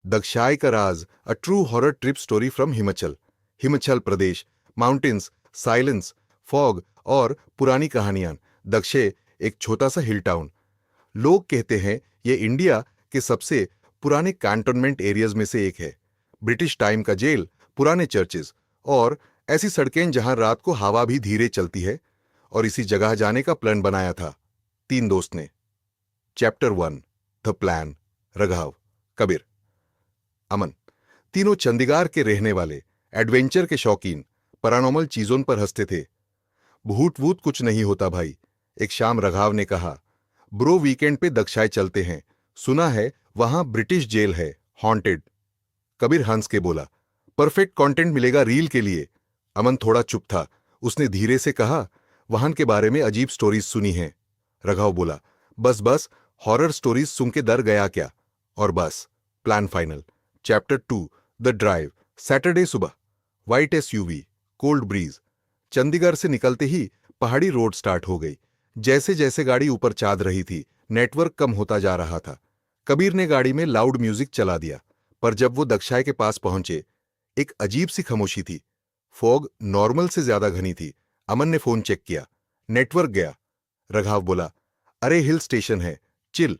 दक्षाय का राज, a true horror trip story from Himachal. Himachal Pradesh, mountains, silence, fog और पुरानी कहानियां। दक्षे एक छोटा सा हिल टाउन। लोग कहते हैं ये इंडिया के सबसे पुराने कैंटोनमेंट एरियाज में से एक है। ब्रिटिश टाइम का जेल, पुराने चर्चेज और ऐसी सड़कें जहां रात को हवा भी धीरे चलती है। और इसी जगह जाने का प्लान बनाया था तीन दोस्त ने। Chapter 1, the plan. Raghav, Kabir, Aman. तीनों चंडीगढ़ के रहने वाले, एडवेंचर के शौकीन, पैरानॉर्मल चीजों पर हंसते थे। भूत वूत कुछ नहीं होता भाई, एक शाम रघाव ने कहा। ब्रो वीकेंड पे दक्षाय चलते हैं, सुना है वहां ब्रिटिश जेल है, हॉन्टेड। कबीर हंस के बोला, परफेक्ट कंटेंट मिलेगा रील के लिए। अमन थोड़ा चुप था। उसने धीरे से कहा, वहां के बारे में अजीब स्टोरीज सुनी हैं। रघाव बोला, बस बस, हॉरर स्टोरीज सुन के डर गया क्या? और बस, plan final. Chapter 2, the drive. Saturday सुबह, white SUV, cold breeze. Chandigarh से निकलते ही पहाड़ी रोड स्टार्ट हो गई। जैसे जैसे गाड़ी ऊपर चाद रही थी, नेटवर्क कम होता जा रहा था। कबीर ने गाड़ी में लाउड म्यूजिक चला दिया। पर जब वो दक्षाय के पास पहुंचे, एक अजीब सी खामोशी थी। फॉग नॉर्मल से ज्यादा घनी थी। अमन ने फोन चेक किया, नेटवर्क गया। रघाव बोला, अरे हिल स्टेशन है, चिल।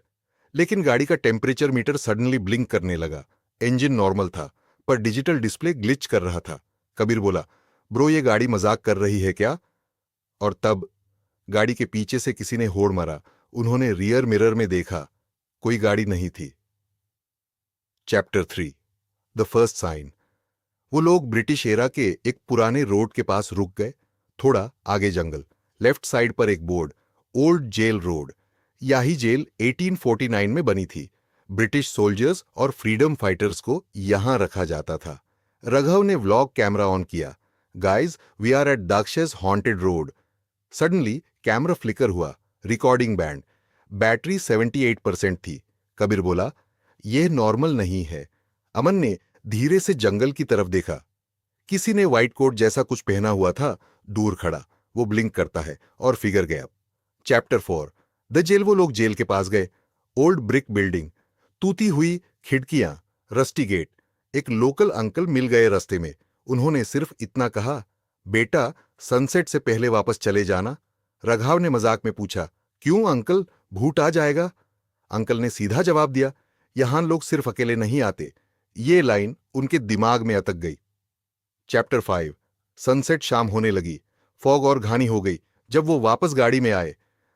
लेकिन गाड़ी का टेम्परेचर मीटर सडनली ब्लिंक करने लगा। इंजन नॉर्मल था, पर डिजिटल डिस्प्ले ग्लिच कर रहा था। कबीर बोला, ब्रो ये गाड़ी मजाक कर रही है क्या? और तब गाड़ी के पीछे से किसी ने होड़ मारा। उन्होंने रियर मिरर में देखा, कोई गाड़ी नहीं थी। Chapter 3, the first sign. वो लोग ब्रिटिश एरा के एक पुराने रोड के पास रुक गए। थोड़ा आगे जंगल, लेफ्ट साइड पर एक बोर्ड, ओल्ड जेल रोड। यही जेल 1849 में बनी थी। ब्रिटिश सोल्जर्स और फ्रीडम फाइटर्स को यहां रखा जाता था। रघव ने व्लॉग कैमरा ऑन किया। Guys, we are at Daksha's haunted road. Suddenly camera flicker हुआ। रिकॉर्डिंग बैंड। बैटरी 78% थी। कबीर बोला, यह नॉर्मल नहीं है। अमन ने धीरे से जंगल की तरफ देखा। किसी ने व्हाइट कोट जैसा कुछ पहना हुआ था, दूर खड़ा। वो ब्लिंक करता है और फिगर गया। Chapter 4, the jail. वो लोग जेल के पास गए। ओल्ड ब्रिक बिल्डिंग, टूटी हुई खिड़कियां, रस्टी गेट। एक लोकल अंकल मिल गए रास्ते में। उन्होंने सिर्फ इतना कहा, बेटा सनसेट से पहले वापस चले जाना। रघाव ने मजाक में पूछा, क्यों अंकल, भूत आ जाएगा? अंकल ने सीधा जवाब दिया, यहां लोग सिर्फ अकेले नहीं आते। ये लाइन उनके दिमाग में अटक गई। Chapter 5, sunset. शाम होने लगी, फॉग और घानी हो गई। जब वो वापस गाड़ी में आए,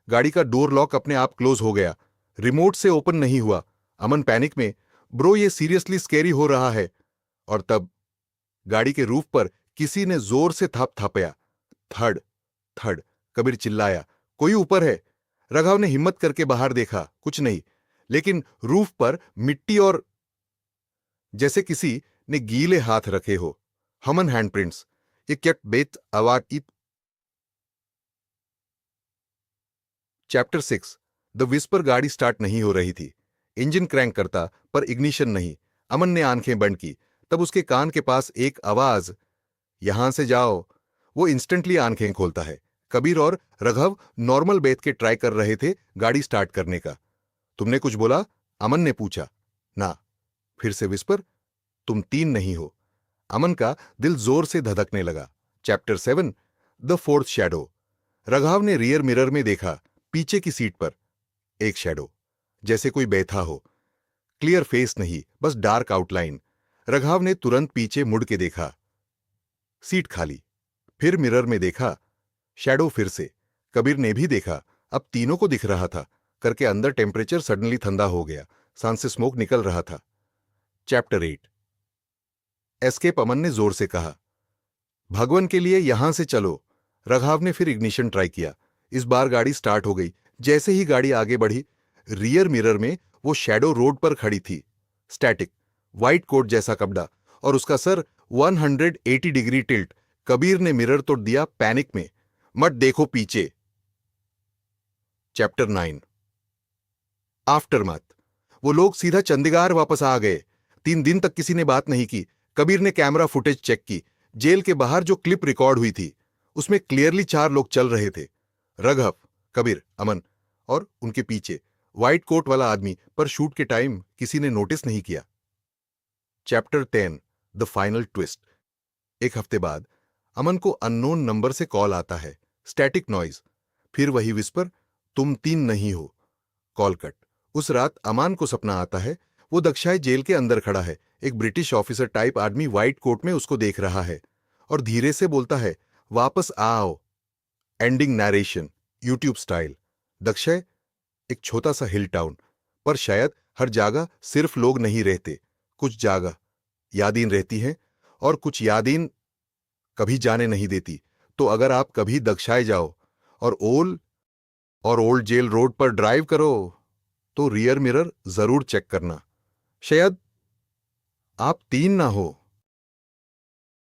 गाड़ी का डोर लॉक अपने आप क्लोज हो गया। रिमोट से ओपन नहीं हुआ। अमन पैनिक में, ब्रो ये सीरियसली स्कैरी हो रहा है। और तब गाड़ी के रूफ पर किसी ने जोर से थप थपया। Third third. कबीर चिल्लाया, कोई ऊपर है? रघाव ने हिम्मत करके बाहर देखा, कुछ नहीं। लेकिन रूफ पर मिट्टी और जैसे किसी ने गीले हाथ रखे हो। हमन हैंडप्रिंट्स। ये क्या बेत आवाज। Chapter 6, the whisper. गाड़ी स्टार्ट नहीं हो रही थी। इंजन क्रैंक करता, पर इग्निशन नहीं। अमन ने आंखें बंद की। तब उसके कान के पास एक आवाज, यहां से जाओ। वो इंस्टेंटली आंखें खोलता है। कबीर और रघव नॉर्मल बैठ के ट्राई कर रहे थे गाड़ी स्टार्ट करने का। तुमने कुछ बोला? अमन ने पूछा। ना। फिर से विस्पर, तुम तीन नहीं हो। अमन का दिल जोर से धधकने लगा। Chapter 7, the fourth shadow. Raghav ने रियर मिरर में देखा। पीछे की सीट पर एक शैडो, जैसे कोई बैठा हो। क्लियर फेस नहीं, बस डार्क आउटलाइन। रघाव ने तुरंत पीछे मुड़ के देखा, सीट खाली। फिर मिरर में देखा, शैडो फिर से। कबीर ने भी देखा। अब तीनों को दिख रहा था। करके अंदर टेम्परेचर सडनली ठंडा हो गया। सांस से स्मोक निकल रहा था। Chapter 8, escape. अमन ने जोर से कहा, भगवान के लिए यहां से चलो। रघाव ने फिर इग्निशन ट्राई किया। इस बार गाड़ी स्टार्ट हो गई। जैसे ही गाड़ी आगे बढ़ी, रियर मिरर में वो शैडो रोड पर खड़ी थी। स्टैटिक, व्हाइट कोट जैसा कपड़ा, और उसका सर 180 डिग्री टिल्ट। कबीर ने मिरर तोड़ दिया पैनिक में, मत देखो पीछे। Chapter 9, aftermath. वो लोग सीधा चंडीगढ़ वापस आ गए। 3 दिन तक किसी ने बात नहीं की। कबीर ने कैमरा फुटेज चेक की। जेल के बाहर जो क्लिप रिकॉर्ड हुई थी, उसमें क्लियरली 4 लोग चल रहे थे। रघव, कबीर, अमन और उनके पीछे व्हाइट कोट वाला आदमी। पर शूट के टाइम किसी ने नोटिस नहीं किया। Chapter 10 the final twist. एक हफ्ते बाद अमन को अननोन नंबर से कॉल आता है। स्टैटिक नॉइज, फिर वही विस्पर, तुम 3 नहीं हो। Call cut. उस रात अमान को सपना आता है वो दक्षाई जेल के अंदर खड़ा है। एक ब्रिटिश ऑफिसर टाइप आदमी व्हाइट कोट में उसको देख रहा है और धीरे से बोलता है, वापस आओ। Ending narration, YouTube style. Dakshay, एक छोटा सा हिल टाउन, पर शायद हर जगह सिर्फ लोग नहीं रहते। कुछ जगह यादें रहती हैं और कुछ यादें कभी जाने नहीं देती। तो अगर आप कभी दक्षाई जाओ और ओल्ड जेल रोड पर ड्राइव करो तो रियर मिरर जरूर चेक करना। शायद आप 3 ना हो।